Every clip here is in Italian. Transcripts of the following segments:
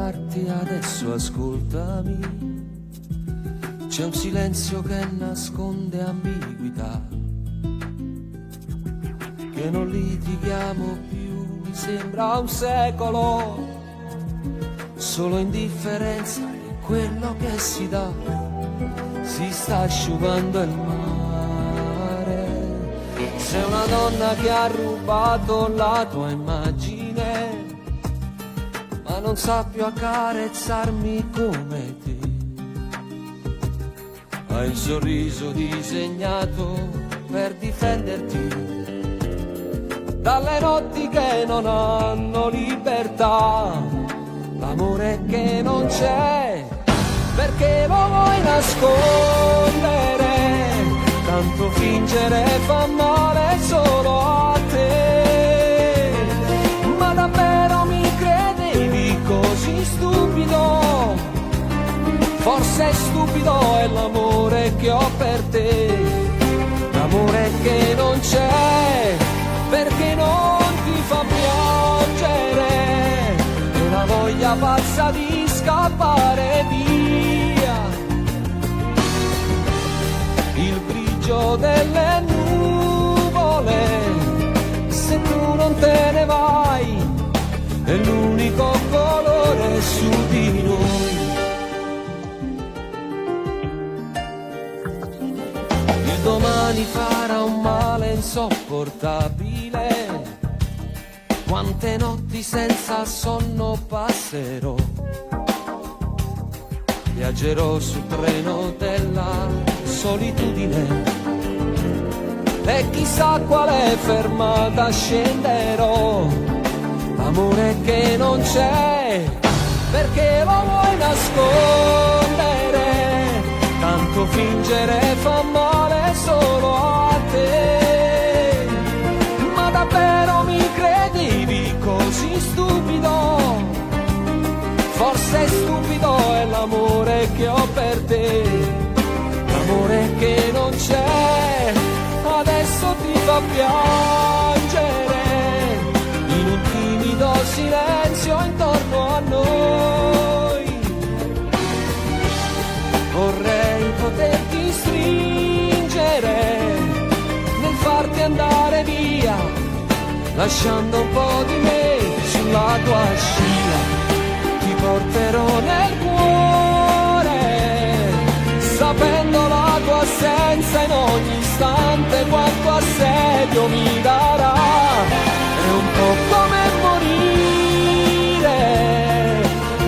parlarti adesso, ascoltami. C'è un silenzio che nasconde ambiguità, che non litighiamo più, mi sembra un secolo. Solo indifferenza è quello che si dà, si sta asciugando il mare. Sei una donna che ha rubato la tua immagine, ma non sa più accarezzarmi come te. Hai il sorriso disegnato per difenderti dalle notti che non hanno libertà. L'amore che non c'è, perché lo vuoi nascondere? Tanto fingere fa male solo a te. Ma davvero mi credevi così stupido? Forse stupido è l'amore che ho per te. L'amore che non c'è, perché non ti fa piangere, e la voglia pazza di scappare via. Il grigio delle nuvole, se tu non te ne vai, è l'unico colore su di noi. Il domani farà un male insopportabile. Quante notti senza sonno passerò, viaggerò sul treno della solitudine, e chissà quale fermata scenderò. L'amore che non c'è, perché lo vuoi nascondere? Tanto fingere fa male solo a te. Ma davvero mi credevi così stupido? Forse stupido è l'amore che ho per te. L'amore che non c'è, adesso ti fa piangere, in un timido silenzio intorno a noi. Vorrei poterti stringere nel farti andare via, lasciando un po' di me sulla tua scia. Ti porterò nel cuore, sapendo la tua assenza in ogni istante, quanto assedio mi darà. È un po' come morire,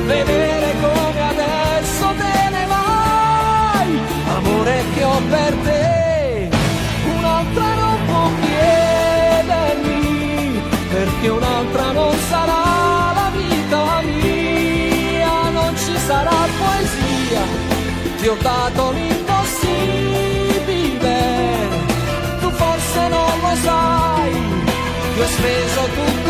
vedere come adesso te ne vai. Amore che ho per te, un'altra non può chiedermi, perché un'altra non sarà la vita mia. Non ci sarà poesia, ti ho dato l'impossibile, tu forse non lo sai, ti ho speso tutto